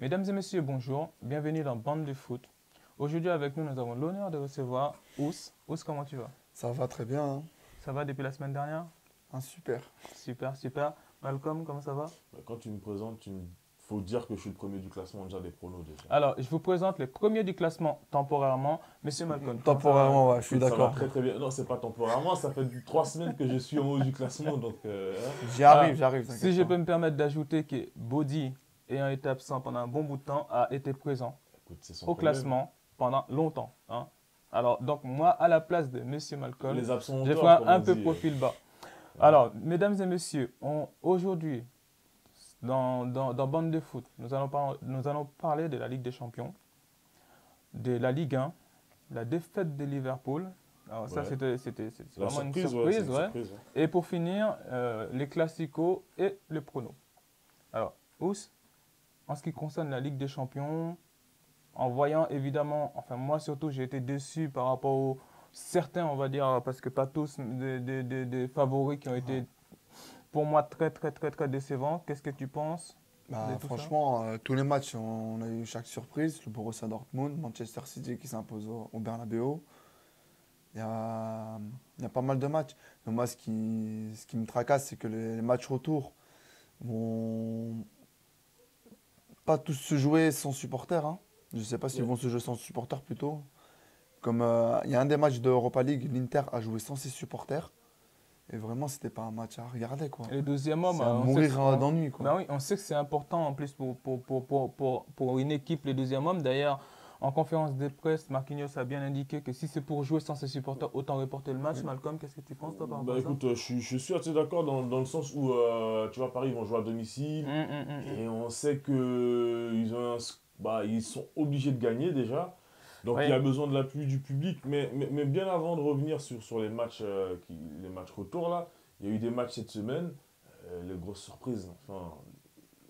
Mesdames et messieurs, bonjour. Bienvenue dans Bande de foot. Aujourd'hui, avec nous, nous avons l'honneur de recevoir Ous. Ous, comment tu vas? Ça va très bien, hein. Ça va depuis la semaine dernière? Super. Super, super. Malcolm, comment ça va? Quand tu me présentes, faut dire que je suis le premier du classement déjà des pronos déjà. Alors, je vous présente les premiers du classement temporairement. Monsieur Malcolm. Temporairement, ouais, je suis Ça va d'accord. très très bien. Non, c'est pas temporairement, ça fait 3 semaines que je suis en haut du classement, donc J'y Ah, arrive, j'arrive. Si je peux me permettre d'ajouter que Body, ayant été absent pendant un bon bout de temps, a été présent écoute, c'est son au problème. classement pendant longtemps, hein. Alors, donc, moi, à la place de Monsieur Malcolm, Les absents ont je tort, ferai comme un on peu dit. profil bas. Alors, mesdames et messieurs, aujourd'hui, dans Bande de foot, nous allons parler de la Ligue des Champions, de la Ligue 1, la défaite de Liverpool. Alors ça, Ouais. c'était La vraiment une surprise, ouais, surprise. c'est une Ouais. surprise, ouais. Et pour finir, les classicos et le prono. Alors, Ous, en ce qui concerne la Ligue des Champions, en voyant évidemment, enfin moi surtout, j'ai été déçu par rapport aux certains, on va dire, parce que pas tous, des favoris qui ont été pour moi très très très très décevants. Qu'est-ce que tu penses de tout ça? Franchement, tous les matchs, on a eu chaque surprise. Le Borussia Dortmund, Manchester City qui s'impose au Bernabeu. Il y a pas mal de matchs. Mais moi, ce qui me tracasse, c'est que les matchs retour vont pas tous se jouer sans supporters, hein. Je ne sais pas s'ils Ouais. vont se jouer sans supporters plutôt. Comme il y a un des matchs de Europa League, l'Inter a joué sans ses supporters. Et vraiment, c'était pas un match à regarder, quoi. Et le deuxième homme, C'est à mourir d'ennui, quoi. Ben oui, on sait que c'est important en plus pour une équipe, le deuxième homme. D'ailleurs, en conférence de presse, Marquinhos a bien indiqué que si c'est pour jouer sans ses supporters, autant reporter le match. Oui. Malcolm, qu'est-ce que tu penses toi par rapport Bah à ça? écoute, je suis assez d'accord dans le sens où, tu vois, Paris, ils vont jouer à domicile. Et on sait que ils sont obligés de gagner déjà. Donc Oui. il y a besoin de l'appui du public. Mais bien avant de revenir sur les matchs, les matchs retour, là, il y a eu des matchs cette semaine. Les grosses surprises. Enfin,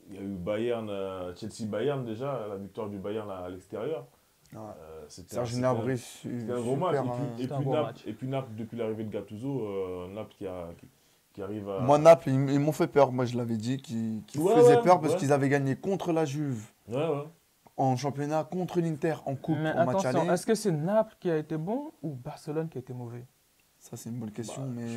il y a eu Bayern, Chelsea-Bayern déjà, la victoire du Bayern à l'extérieur. Ouais. C'était Serge c'était Gnabry, c'était un gros match. super, C'était un gros match. Et puis Naples, depuis l'arrivée de Gattuso, Naples qui arrive à... Moi, Naples, ils m'ont fait peur. Moi, je l'avais dit qu'ils Ouais, faisaient ouais, peur parce ouais. qu'ils avaient gagné contre la Juve Ouais, ouais. en championnat, contre l'Inter en coupe Mais en match attention, aller. est-ce que c'est Naples qui a été bon ou Barcelone qui a été mauvais? Ça, c'est une bonne question, Bah, mais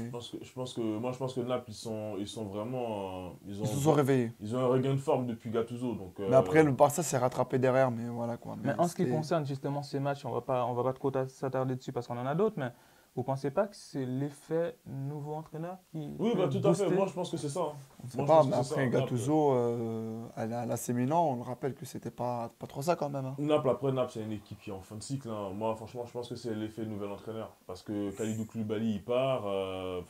je pense que Naples, ils sont vraiment... ils se sont réveillés. Ils ont un regain de forme depuis Gattuso. Donc, Mais après, le Barça s'est rattrapé derrière, mais voilà quoi. Mais en ce qui c'était- concerne justement ces matchs, on va pas trop s'attarder dessus parce qu'on en a d'autres, mais vous pensez pas que c'est l'effet nouveau entraîneur qui Oui, peut bah, tout à fait. booster? Moi, je pense que c'est ça, hein. On ne sait Moi, je pas, pense mais que c'est après, ça. Gattuso, à l'AC Milan, on le rappelle que c'était pas trop ça quand même, hein. Naples, c'est une équipe qui est en fin de cycle, hein. Moi, franchement, je pense que c'est l'effet nouvel entraîneur. Parce que Kalidou Koulibaly, il part.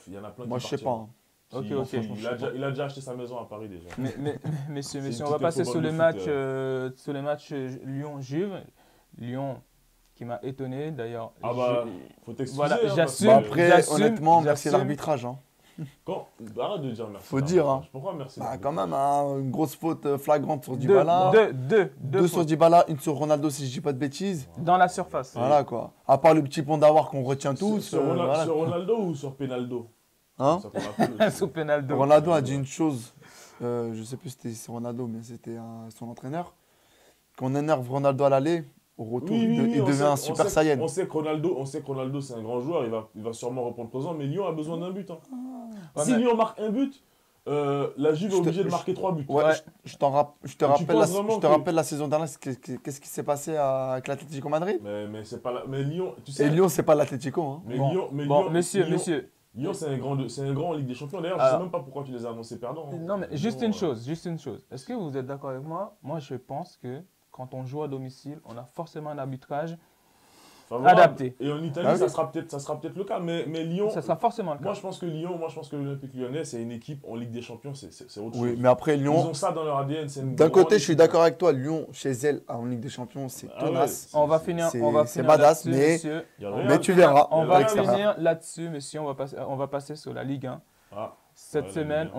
Il y en a plein Moi, qui je sais pas, partiront. hein. Si, Ok, il ok. faut- il a déjà acheté sa maison à Paris déjà. Messieurs, C'est une on va petite passer info sur dans le le match, foot, Lyon-Juve. Lyon qui m'a étonné d'ailleurs. Ah bah, faut t'excuser. Voilà, hein, parce j'assume. que- Bah après, j'assume, honnêtement, merci j'assume. l'arbitrage, hein. Arrête de dire merci. Faut dire, hein. Pourquoi merci? Bah, quand même, hein, une grosse faute flagrante sur Deux Dybala. Deux sur fautes Dybala, une sur Ronaldo, si je dis pas de bêtises. dans la surface. Voilà quoi. À part le petit pont d'Awar qu'on retient tous. Voilà. Sur Ronaldo ou sur Penaldo? Hein? Ça qu'on appelle. Sous Penaldo. Ronaldo a dit une chose, je sais plus si c'était Ronaldo, mais c'était son entraîneur. Qu'on énerve Ronaldo à l'aller, au retour, il devient un super Saiyan. On sait que Ronaldo, c'est un grand joueur, il va sûrement reprendre présent, mais Lyon a besoin d'un but, hein. Ouais, Si mais- Lyon marque un but, la Juve est obligée de marquer 3 buts. Ouais, Ouais. je te penses vraiment que- rappelle la saison dernière, qu'est-ce qui s'est passé avec l'Atlético Madrid? Mais c'est pas mais Lyon, tu sais. Et Lyon, c'est pas l'Atlético, hein. Mais Bon, Lyon, bon, messieurs. Lyon, c'est un grand en Ligue des Champions. D'ailleurs, je Alors- sais même pas pourquoi tu les as annoncés perdants, hein. Non, mais juste Lyon, une chose. Est-ce que vous êtes d'accord avec moi? Moi, je pense que quand on joue à domicile, on a forcément un arbitrage favorable. adapté. Et en Italie, Ah oui. ça sera peut-être le cas. Mais Lyon, Ça sera forcément le cas. moi je pense que l'Olympique Lyonnais, c'est une équipe en Ligue des Champions, c'est autre Oui, chose. mais après, Ils Lyon, ont ça dans leur ADN. d'un côté, je suis d'accord avec toi, Lyon, chez elle, en Ligue des Champions, c'est Ah ouais, tenace. On va finir, c'est badass, là-dessus, mais- messieurs. Il y a le Mais Real. tu verras. On à va l'extérieur. finir là-dessus, messieurs. On va passer sur la Ligue 1. Ah, Cette ouais, la semaine, Ligue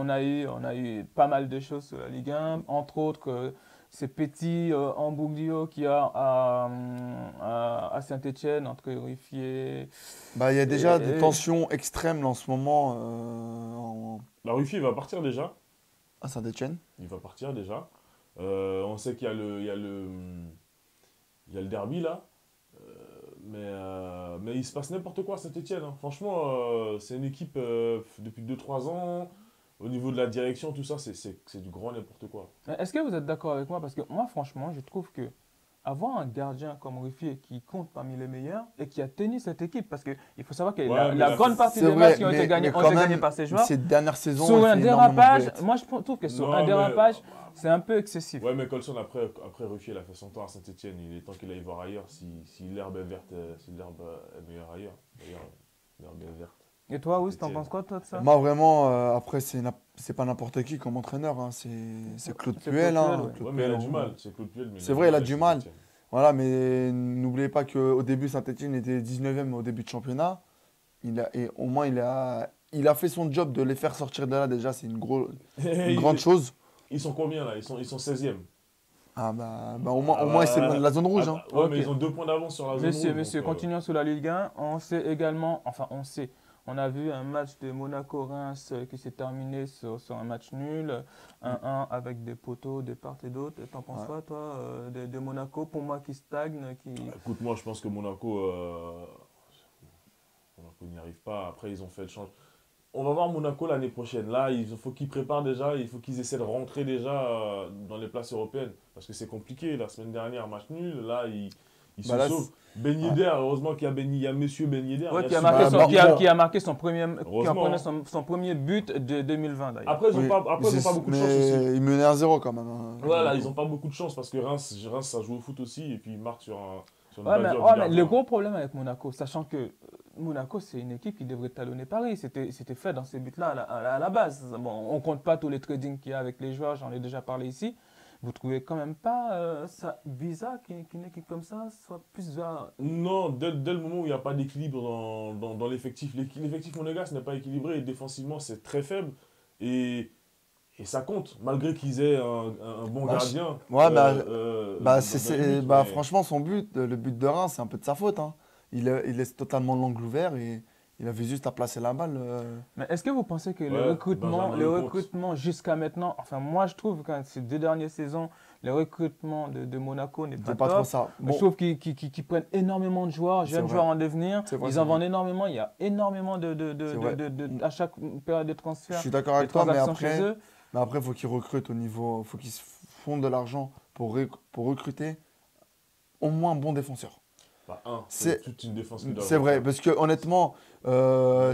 1. on a eu pas mal de choses sur la Ligue 1, entre autres ces petits embrouillos qu'il y a à Saint-Etienne entre Ruffier. Bah, il y a déjà Et- des tensions extrêmes là, en ce moment La Ruffier, il va partir déjà. à Saint-Etienne. Il va partir déjà. On sait qu'il y a il y a le derby là. Mais il se passe n'importe quoi à Saint-Etienne. Franchement, c'est une équipe depuis 2 3 ans. Au niveau de la direction, tout ça, c'est du grand n'importe quoi. Est-ce que vous êtes d'accord avec moi? Parce que moi, franchement, je trouve que avoir un gardien comme Ruffier qui compte parmi les meilleurs et qui a tenu cette équipe, parce qu'il faut savoir que Ouais, mais la la- grande partie C'est des matchs vrai, qui ont été gagnés, mais ont quand été gagnés même, par ces joueurs, ces dernières saisons, sur il un fait énormément de dérapage, boulettes. moi je trouve que sur Non, un mais- dérapage, c'est un peu excessif. Ouais, mais Colson, après Ruffier, il a fait son temps à Saint-Etienne. Il est temps qu'il aille voir ailleurs si l'herbe est verte, si l'herbe est meilleure ailleurs. D'ailleurs, l'herbe est verte. Et toi, Ous, t'en Saint-Étienne. penses quoi, toi, de ça? Moi, vraiment, après, c'est pas n'importe qui comme entraîneur, hein. C'est Claude C'est Puel, Claude hein. Puel, ouais. Claude Ouais, mais il a Puel, du mal. C'est Claude Puel, mais C'est vrai, il a du avec mal. Saint-Étienne. Voilà, mais n'oubliez pas qu'au début, Saint-Etienne était 19e au début de championnat. Et au moins, il a fait son job de les faire sortir de là, déjà, c'est une grande chose. Ils sont combien là ils sont 16e. Ah au moins c'est la zone rouge, hein. Ouais, Ok. mais ils ont 2 points d'avance sur la zone rouge. Monsieur, donc, continuons sur la Ligue 1. On sait également, enfin, on a vu un match de Monaco-Reims qui s'est terminé sur un match nul, 1-1 avec des poteaux de part et d'autre. T'en penses Ouais. quoi, toi, de Monaco, pour moi, qui stagne, Écoute, moi je pense que Monaco n'y arrive pas. Après, ils ont fait le change. On va voir Monaco l'année prochaine. Là, il faut qu'ils préparent déjà, il faut qu'ils essaient de rentrer déjà dans les places européennes. Parce que c'est compliqué. La semaine dernière, match nul. Là, ils se Bah là, sauvent. Ben Yedder, heureusement il y a monsieur Ben Yedder. Ouais, Il y qui a a marqué Bah, son, bah, bon. qui a marqué son premier, qui Heureusement, entraîné hein. son premier but de 2020, d'ailleurs. Après, ils n'ont Oui, pas beaucoup de chance aussi. mais il menait 1-0 quand même, hein. Voilà, ils n'ont pas beaucoup de chance parce que Reims, ça joue au foot aussi et puis ils marquent sur une Ouais, balle mais, dure ouais, du mais gardien. le gros problème avec Monaco, sachant que Monaco, c'est une équipe qui devrait talonner Paris. C'était fait dans ces buts-là à la base. Bon, on ne compte pas tous les tradings qu'il y a avec les joueurs, j'en ai déjà parlé ici. Vous trouvez quand même pas ça bizarre qu'une équipe comme ça soit plus vers... Non, dès le moment où il n'y a pas d'équilibre dans l'effectif, l'effectif monégasque n'est pas équilibré et défensivement c'est très faible et ça compte, malgré qu'ils aient un bon Bah, gardien. ouais, dans les buts, mais- franchement, son but, le but de Reims, c'est un peu de sa faute, hein. Il laisse totalement l'angle ouvert et il avait juste à placer la balle. Mais est-ce que vous pensez que Ouais, Benjamin le Lecomte. recrutement jusqu'à maintenant, enfin moi je trouve que ces 2 dernières saisons, le recrutement de Monaco n'est pas C'est pas top. trop ça. Bon, Je trouve qu'ils prennent énormément de joueurs, C'est jeunes vrai. joueurs en devenir. C'est vrai, Ils c'est en vrai. vendent énormément. Il y a énormément C'est vrai. à chaque période de je transfert, suis d'accord de avec toi, mais transactions chez après, eux. il faut qu'ils recrutent au niveau. Faut qu'ils se fondent de l'argent pour recruter au moins un bon défenseur. Bah, c'est C'est- toute une défense qui doit C'est vrai, refaire. parce que honnêtement,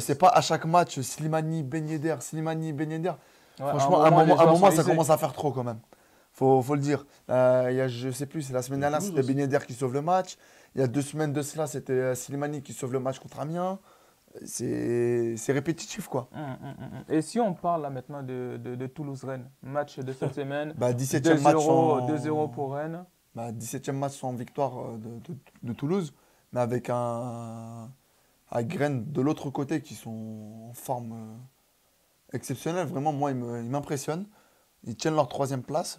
c'est pas à chaque match Slimani, Ben Yedder, Slimani, Ben Yedder. Ouais, Franchement, à un les moment, joueurs sont ça usés. commence à faire trop quand même. Faut le dire. Je sais plus, c'est la semaine Et dernière, Toulouse c'était aussi. Ben Yedder qui sauve le match. Il y a 2 semaines de cela, c'était Slimani qui sauve le match contre Amiens. C'est répétitif, quoi. Et si on parle là maintenant de Toulouse-Rennes, match de cette semaine, 17e match 2-0 pour Rennes. 17e match sans victoire de Toulouse, mais avec avec Rennes de l'autre côté qui sont en forme exceptionnelle. Vraiment, moi, ils m'impressionnent. Ils tiennent leur 3e place,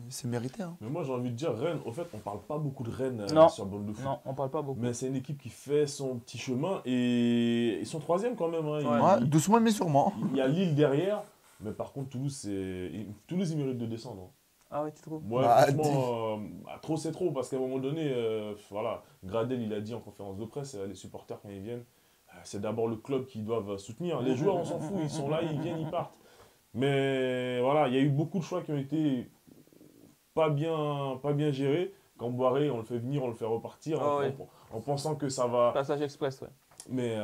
c'est mérité, hein. Mais moi j'ai envie de dire, Rennes, au fait, on parle pas beaucoup de Rennes Non. sur le bande de foot. Non, on parle pas beaucoup. Mais c'est une équipe qui fait son petit chemin et ils sont 3e quand même. Hein. Ouais. Ouais, doucement mais sûrement. Il y a Lille derrière, mais par contre Toulouse, Toulouse ils méritent de descendre. Hein. Ah oui, tu trouves? Moi, Bah, franchement, trop c'est trop, parce qu'à un moment donné, voilà, Gradel il a dit en conférence de presse, les supporters quand ils viennent, c'est d'abord le club qui doivent soutenir. Les joueurs, on s'en fout, ils sont là, ils viennent, ils partent. Mais voilà, il y a eu beaucoup de choix qui ont été pas bien gérés. Quand Boiré, on le fait venir, on le fait repartir, Ah oui. en pensant que ça va. Passage express, ouais. Mais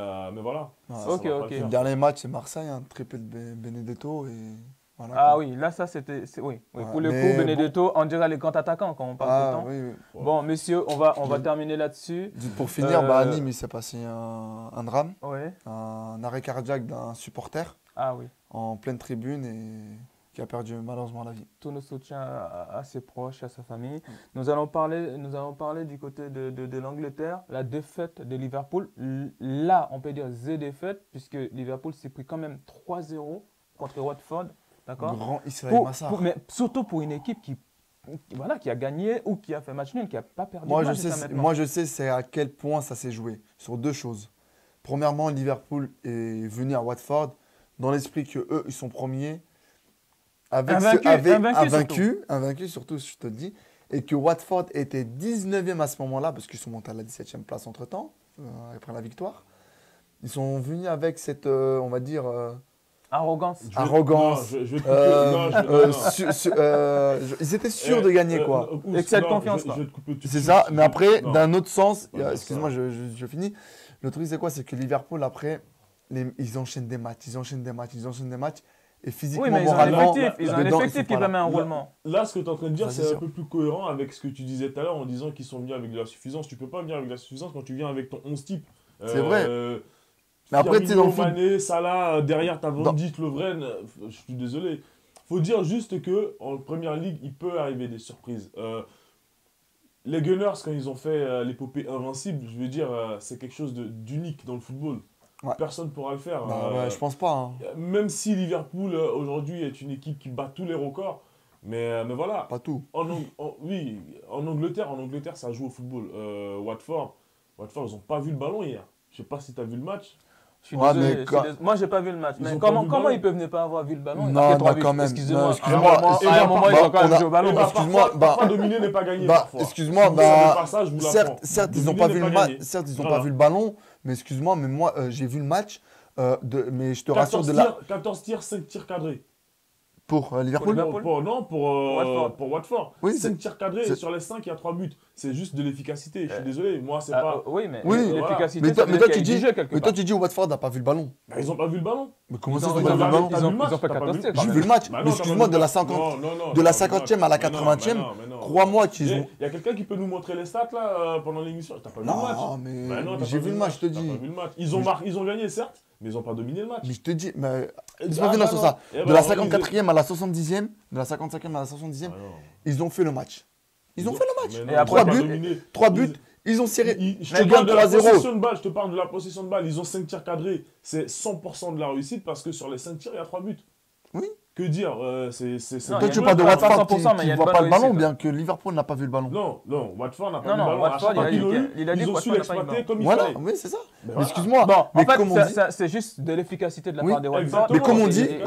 voilà. Ouais. ça Ok, va pas ok. le Le faire. dernier match, c'est Marseille, un triplé de Benedetto. Et voilà, Ah quoi. oui, là, ça, c'était... Oui, oui. Ouais, Pour le mais coup, Benedetto, on dirait les grands attaquants quand on parle Ah, tout le temps. oui, oui. Bon, messieurs, on va Oui. terminer là-dessus. Pour finir, Euh, à Nîmes, il s'est passé un drame, Oui. un arrêt cardiaque d'un supporter Ah oui. en pleine tribune et qui a perdu malheureusement la vie. Tous nos soutiens à ses proches, à sa famille. Nous allons parler du côté de l'Angleterre, la défaite de Liverpool. Là, on peut dire the défaite, puisque Liverpool s'est pris quand même 3-0 contre Watford. D'accord? Grand Ismail Massar. Mais surtout pour une équipe voilà, qui a gagné ou qui a fait match nul, qui n'a pas perdu Moi, de je match jusqu'à sais, maintenant. moi, je sais c'est à quel point ça s'est joué sur 2 choses. Premièrement, Liverpool est venu à Watford dans l'esprit que eux, ils sont premiers. invaincu surtout, je te le dis, et que Watford était 19e à ce moment-là, parce qu'ils sont montés à la 17e place entre-temps, après la victoire. Ils sont venus avec cette, on va dire, Arrogance. arrogance. Non, je vais te couper. Non, non. Ils étaient sûrs de gagner, quoi. Excès de confiance, Je quoi. vais te couper tout de C'est suite. ça, mais après, Non. d'un autre sens, Ouais, excuse-moi, je finis. Le truc, c'est quoi? C'est que Liverpool, après, ils enchaînent des matchs, et physiquement, Oui, mais ils ont un moralement, effectif, ils ont un dedans, ils effectif sont qui pas permet là. un roulement. Là, ce que tu es en train de dire, Ça, c'est c'est un sûr. peu plus cohérent avec ce que tu disais tout à l'heure en disant qu'ils sont venus avec de la suffisance. Tu peux pas venir avec de la suffisance quand tu viens avec ton 11 type. C'est vrai. Mais après, tu sais, dans le foot, Mané, Salah, derrière, t'as Van Dijk, Lovren. Je suis désolé. Faut dire juste que en Première Ligue, il peut arriver des surprises. Les Gunners, quand ils ont fait l'épopée invincible, je veux dire, c'est quelque chose d'unique dans le football. Ouais. Personne ne pourra le faire. bah, ouais, je pense pas. Hein. Même si Liverpool, aujourd'hui, est une équipe qui bat tous les records. Mais voilà. Pas tout. Oui, en Angleterre, ça joue au football. Watford, ils n'ont pas vu le ballon hier. Je sais pas si tu as vu le match. Je suis Ouais, désolé, mais je suis désolé. Moi, j'ai pas vu le match. Ils Mais ont pas vu le comment ballon. ils peuvent ne pas avoir vu le ballon? Non, Après, t'auras bah, vu- quand même. Excusez-moi. Non, excuse-moi. À un moment, ils ont quand même bah, joué au ballon. excuse-moi, parfois, dominer n'est pas gagné. Bah, parfois. excuse-moi, Si vous savez bah, pas ça, je vous l'apprends. certes, ils n'ont Dominer pas n'est vu le gagné. match, certes, ils n'ont Voilà. pas vu le ballon, mais excuse-moi, mais moi, j'ai vu le match, mais je te rassure 14 de la... tirs, 5 tirs cadrés. Pour Liverpool. Liverpool. Pour Watford. Oui, 5 tirs cadrés et c'est- sur les 5, il y a 3 buts. C'est juste de l'efficacité. Je suis désolé. Moi, c'est Ah, pas. oui, mais Oui, l'efficacité, mais ça toi, veut mais dire toi, qu'il y tu a dis, du jeu quelque mais toi, part. tu dis Watford n'a pas vu le ballon. Bah, ils ont pas vu le ballon. Mais comment Ils ça, ont- ils n'ont ils pas ont vu le regardé- ballon? ils ont- T'as vu le match, ils ont fait t'as pas 14 vu- tirs, quand J'ai même. vu le match, Bah mais non, excuse-moi, t'as de la pas vu le 50, match. Non, de la t'as pas vu le 50e à la match. Mais non, 80e, mais non. crois-moi qu'ils ont... Il y a quelqu'un qui peut nous montrer les stats là pendant l'émission. T'as pas vu le match. Non, mais Bah non, t'as j'ai pas vu le match, je te t'as dis. pas vu le match. Ils ont gagné, certes, mais ils n'ont pas dominé le match. Mais je te dis, mais... Ah, Laisse-moi venir sur ça. Eh De ben, la relisez. 54e à la 70e, de la 55e à la 70e, Ah non. ils ont fait le match. Ils ont fait le match. Mais Et non, ils après, ont pas buts, dominé. 3 buts, ils ont serré. Je Mais te gagne parle de la 3-0. possession de balle, je te parle de la possession de balle. Ils ont 5 tirs cadrés. C'est 100% de la réussite parce que sur les 5 tirs, il y a 3 buts. Oui. Que dire c'est Non, Toi, il y tu a parles de pas Watford 100%, mais il y qui a ne une voit bonne pas le ballon, réussite. bien que Liverpool n'a pas vu le ballon. Non, Watford n'a pas Non, vu non, le ballon. Watford, À chaque fois qu'ils l'ont eu, il a dit ils que ont su Watford n'a pas eu le l'exploiter ballon. comme il Voilà, fallait. oui, c'est ça. Ben Mais voilà. excuse-moi, Bon, mais en fait, comme on dit, c'est juste de l'efficacité de la Oui, part des Watford. exactement. mais comme on c'est dit, efficace.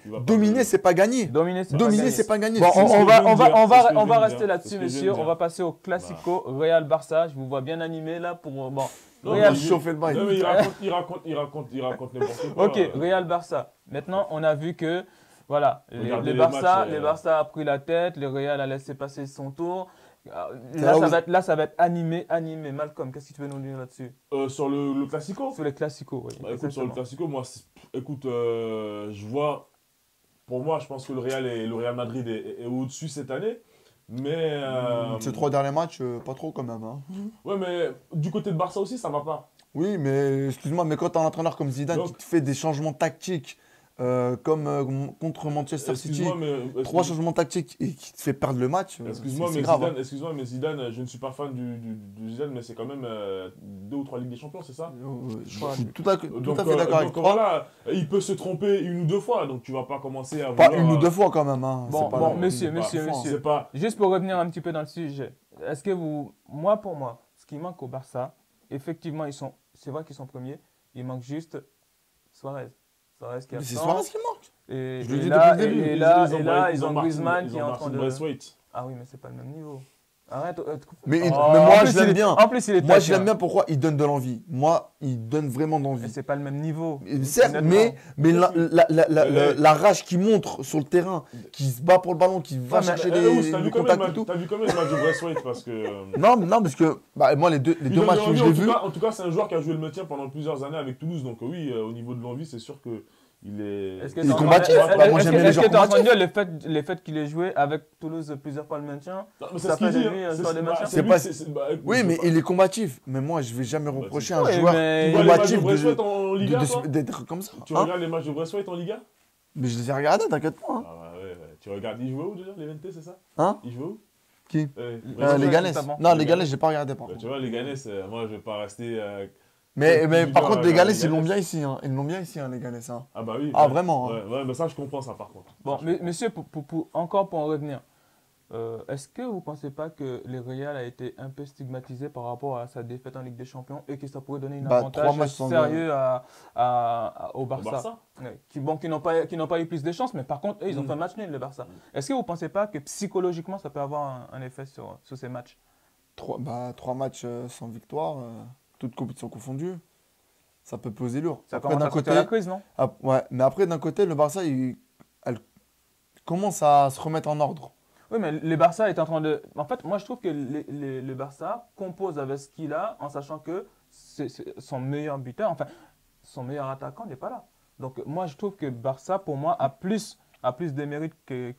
Tu vas pas dominer, me- c'est pas gagner. Dominer, c'est pas Dominer, gagner. c'est pas gagner. Bon, C'est- ce que je viens de dire, c'est ce que je on viens va de rester dire, là-dessus, c'est ce que je viens messieurs. de On dire. va passer au Classico Real-Barça. Je vous vois bien animé là pour... Bon, Non, Real mais chauffer le bail. Non, mais il raconte n'importe quoi. ok, Real-Barça. Maintenant, on a vu que, voilà, Regardez les les matchs, Barça a pris la tête, le Real a laissé passer son tour. C'est Là, là où- ça va être animé. Malcolm, qu'est-ce que tu veux nous dire là-dessus? Sur le Classico. Sur les Classicos, oui. Bah, écoute, sur le exactement. Classico, moi, écoute, je vois. Pour moi, je pense que le Real Madrid est au-dessus cette année. Mais. Ces 3 derniers matchs, pas trop quand même. Hein. Ouais, mais du côté de Barça aussi, ça va pas. Oui, mais excuse-moi, mais quand tu as un entraîneur comme Zidane Donc- qui te fait des changements tactiques, comme contre Manchester City, Excuse-moi, mais. 3 changements tactiques et qui te fait perdre le match, Excuse-moi, c'est mais grave. Zidane, excuse-moi, mais Zidane, je ne suis pas fan du Zidane, mais c'est quand même 2 ou 3 Ligues des Champions, c'est ça? Je suis tout à fait Donc, d'accord avec donc toi. voilà, il peut se tromper 1 ou 2 fois, donc tu vas pas commencer à Pas vouloir, 1 ou 2 fois quand même. Hein. Bon, C'est pas bon, la- monsieur, c'est pas- monsieur. C'est pas. Juste pour revenir un petit peu dans le sujet, est-ce que pour moi, ce qui manque au Barça, effectivement, c'est vrai qu'ils sont premiers, il manque juste Suarez. Suarez qui est Mais c'est absent. Suarez qui manque. Et, Je le et dis là, depuis le début. et là, ils ont Martin- Griezmann ils qui est ont en Martin train de... Braithwaite. Ah oui, mais c'est pas le même niveau. Arrête. Mais Oh, moi, en plus, je l'aime il est- bien. En plus, il est Moi, je taquin. l'aime bien. Pourquoi? Il donne de l'envie. Moi, il donne vraiment Mais d'envie. c'est pas le même niveau. Certes, Honnêtement. mais la rage qu'il montre sur le terrain, qui se bat pour le ballon, qui va Ouais, mais, chercher T'as le vu combien contact de et tout. matchs- t'as vu combien de matchs de Braithwaite parce que. Non, parce que bah, moi, les deux Il donne matchs de où je l'envie, l'ai vu, En tout cas, c'est un joueur qui a joué le maintien pendant plusieurs années avec Toulouse. Donc oui, au niveau de l'envie, c'est sûr que il est. Est-ce que Il est t'es en train- combatif. est-ce- Moi, est-ce j'aime que- bien les est-ce que joueurs t'es en train de combatifs. dire le fait qu'il ait joué avec Toulouse plusieurs fois le maintien? Non, mais c'est Ça ce qu'il fait dit. de lui un joueur de maintien. C'est pas- écoute, oui, je mais sais pas. il est combatif. Mais moi, je vais jamais reprocher à un Oui, joueur mais- Tu vois les matchs de combatif Braithwaite en Liga, toi d'être comme ça. Tu hein. regardes les matchs de Braithwaite en Liga? Mais je les ai regardés, t'inquiète pas. hein. Ah ouais. Tu regardes, il jouait où déjà, les VNT, c'est ça? Hein? Il jouait où? Qui Braithwaite. Les Ganes. justement. Non, les Ganes, j'ai pas regardé par Bah, contre. tu vois, les Ganes, moi je vais pas rester. Mais je par veux contre, dire, les Ganes, les ils l'ont Ganes. bien ici. Hein. Ils l'ont bien ici, hein, les Ganes. Hein. Ah bah oui. Ah, ouais. vraiment, hein. Ouais, mais ça, je comprends ça par contre. Bon, monsieur, encore pour en revenir. Est-ce que vous ne pensez pas que le Real a été un peu stigmatisé par rapport à sa défaite en Ligue des Champions et que ça pourrait donner un Bah, 3 avantage matchs sans sérieux au Au Barça? Barça? Ouais, qui n'ont pas eu plus de chance, mais par contre, eux, ils ont fait un match nul, le Barça. Est-ce que vous ne pensez pas que psychologiquement, ça peut avoir un effet sur ces matchs? 3 matchs sans victoire, toutes compétitions confondues, ça peut peser lourd. Ça Après, commence d'un à côté, sentir la crise, non? ouais, mais après, d'un côté, le Barça, elle commence à se remettre en ordre. Oui, mais le Barça est en train de. En fait, moi, je trouve que le Barça compose avec ce qu'il a en sachant que son meilleur buteur, enfin, son meilleur attaquant n'est pas là. Donc, moi, je trouve que Barça, pour moi, a plus de mérite que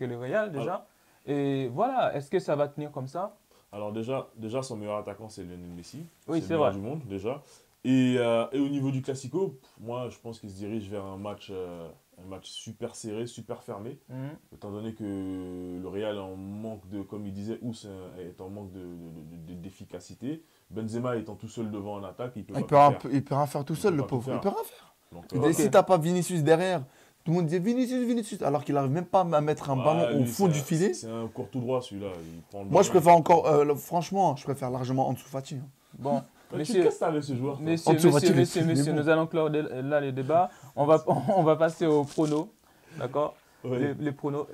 le Real, déjà. Et voilà, est-ce que ça va tenir comme ça? Alors déjà, son meilleur attaquant, c'est Lionel Messi. Oui, C'est c'est le meilleur vrai. du monde, déjà. Et au niveau du Classico, moi, je pense qu'il se dirige vers un match super serré, super fermé. Mhm. Étant donné que le Real est en manque de, comme il disait, Ous est en manque d'efficacité. Benzema étant tout seul devant en attaque, il peut Il pas peut, tout rien, faire. il peut rien faire tout Il seul, peut le pas tout pauvre. Il faire. peut rien faire. Donc, Et Ok. si t'as pas Vinicius derrière, tout le monde dit Vinicius, Vinicius, alors qu'il arrive même pas à mettre un ballon au lui, fond du filet. c'est un court tout droit, celui-là. Il prend le Moi, je ballon, préfère il- encore, franchement, je préfère largement Ansu Fati, hein. Bon, Mais messieurs, qu'est-ce que t'as avec ce joueur, toi messieurs, Ansu Fati, messieurs, il est messieurs, bon. nous allons clore là les débats. On va, on va passer aux pronos. D'accord? Ouais. Les pronos.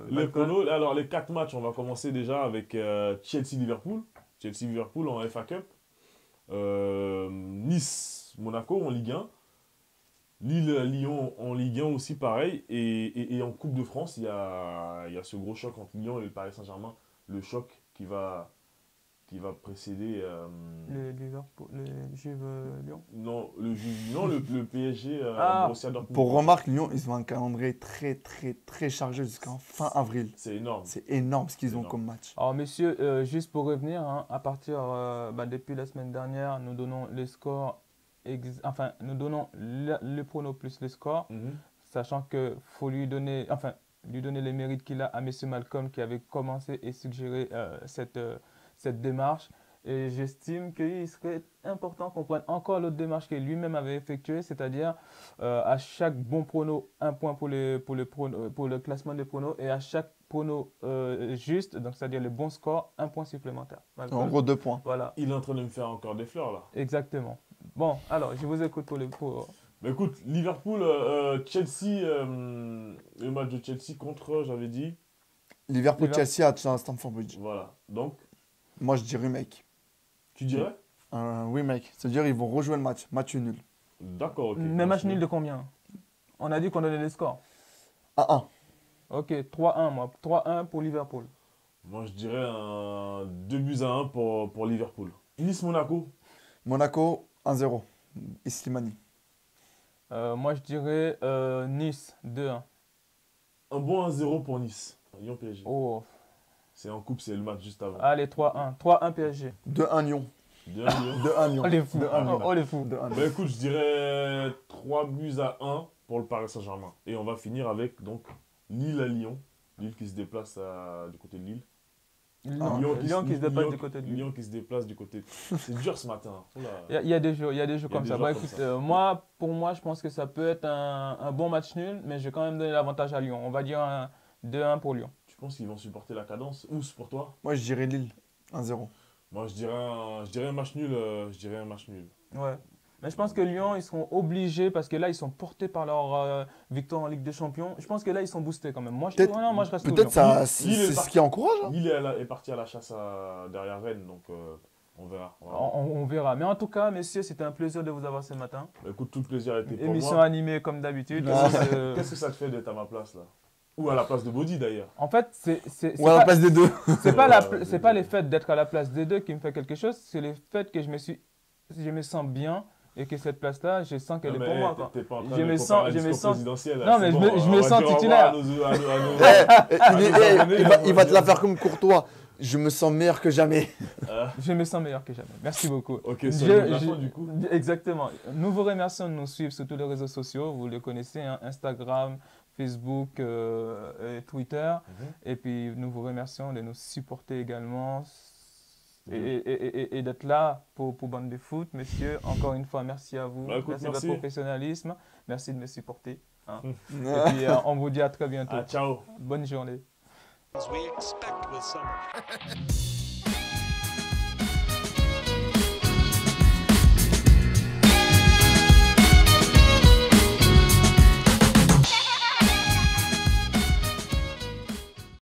Les Malcolm. pronos, alors les 4 matchs, on va commencer déjà avec Chelsea-Liverpool. Chelsea-Liverpool en FA Cup. Nice-Monaco en Ligue 1. Lille-Lyon en Ligue 1 aussi, pareil. Et en Coupe de France, il y a ce gros choc entre Lyon et le Paris Saint-Germain. Le choc qui va précéder. Le Liverpool, le Juve Lyon. Non, le PSG Ah, Borussia Dortmund. Pour remarque, Lyon, ils ont un calendrier très, très, très chargé jusqu'en fin avril. C'est énorme. C'est énorme ce qu'ils C'est ont énorme. comme match. Alors, messieurs, juste pour revenir, hein, à partir, depuis la semaine dernière, nous donnons les scores, enfin, nous donnons le prono plus les scores, Mhm. sachant qu'il faut lui donner les mérites qu'il a à M. Malcolm qui avait commencé et suggéré cette démarche. Et j'estime qu'il serait important qu'on prenne encore l'autre démarche qu'il lui-même avait effectuée, c'est-à-dire à chaque bon prono, un point pour le classement des pronos et à chaque prono juste, donc c'est-à-dire le bon score, un point supplémentaire. Malcolm. En gros, 2 points. Voilà, Il est en train de me faire encore des fleurs, là. exactement. Bon, alors, je vous écoute Bah écoute, Liverpool, Chelsea, le match de Chelsea contre, j'avais dit, Liverpool-Chelsea à Stamford Bridge. voilà. Donc, Moi, je dis remake. tu dirais? Un remake. C'est-à-dire ils vont rejouer le match. Match nul. D'accord, ok. Mais match nul de combien? On a dit qu'on donnait les scores. À 1. Ok, 3-1, moi. 3-1 pour Liverpool. Moi, je dirais un 2-1 pour Liverpool. Nice-Monaco. Monaco, 1-0. Et Slimani. Moi, je dirais Nice, 2-1. Un bon 1-0 pour Nice. Lyon-PSG. Oh, C'est en coupe, c'est le match juste avant. allez, 3-1. 3-1 PSG. 2-1 Lyon. 2-1 Lyon. 2-1 Lyon. Oh, les fous. 2-1 Lyon. Oh, les fous. 2-1 Bah écoute, je dirais 3-1 pour le Paris Saint-Germain. Et on va finir avec donc Lille à Lyon. Lille qui se déplace du côté de Lille. Lyon qui se dépasse du côté de lui. Lyon qui se déplace du côté de... C'est dur ce matin. Oula. Il y a des jeux, comme des ça. jours Bah, comme écoute, ça. pour moi, je pense que ça peut être un bon match nul, mais je vais quand même donner l'avantage à Lyon. On va dire un 2-1 pour Lyon. Tu penses qu'ils vont supporter la cadence? Ou pour toi? Moi, je dirais Lille. 1-0. Moi, je dirais un match nul. Je dirais un match nul. Ouais. Mais je pense que Lyon, ils seront obligés parce que là, ils sont portés par leur victoire en Ligue des Champions. Je pense que là, ils sont boostés quand même. Moi, je reste au Peut-être Lyon. ça, c'est Lille est c'est ce parti. qui encourage, hein. Lille est parti à la chasse derrière Rennes, donc on verra. Voilà. On verra. Mais en tout cas, messieurs, c'était un plaisir de vous avoir ce matin. Bah, écoute, tout le plaisir a été pour Émission moi. animée comme d'habitude. Ah. Qu'est-ce que ça te fait d'être à ma place là? Ou à la place de Body d'ailleurs? En fait, c'est Ou à la pas, place des deux. c'est pas, Ouais, c'est pas le fait d'être à la place des deux qui me fait quelque chose, c'est le fait que je me sens bien et que cette place-là, je sens qu'elle Non, est mais, pour moi. Quoi. t'es pas en train Je de me comparer sens- un je me discours sens- présidentiel, là, Non, c'est mais je bon, me- je on me va sens dire au revoir titulaire. à nos- Il va te la faire comme Courtois. Je me sens meilleur que jamais. Je me sens meilleur que jamais. Merci beaucoup. Ok, sur Je- la je- fin du coup. Exactement. Nous vous remercions de nous suivre sur tous les réseaux sociaux. Vous le connaissez, hein, Instagram, Facebook, et Twitter. Et puis, nous vous remercions de nous supporter également et d'être là pour Bande de Foot. Messieurs, encore une fois, merci à vous. Bah, écoute, merci de votre merci. professionnalisme. Merci de me supporter. Hein. Mm. Et puis, on vous dit à très bientôt. Ah, ciao. Bonne journée. as we expect with summer.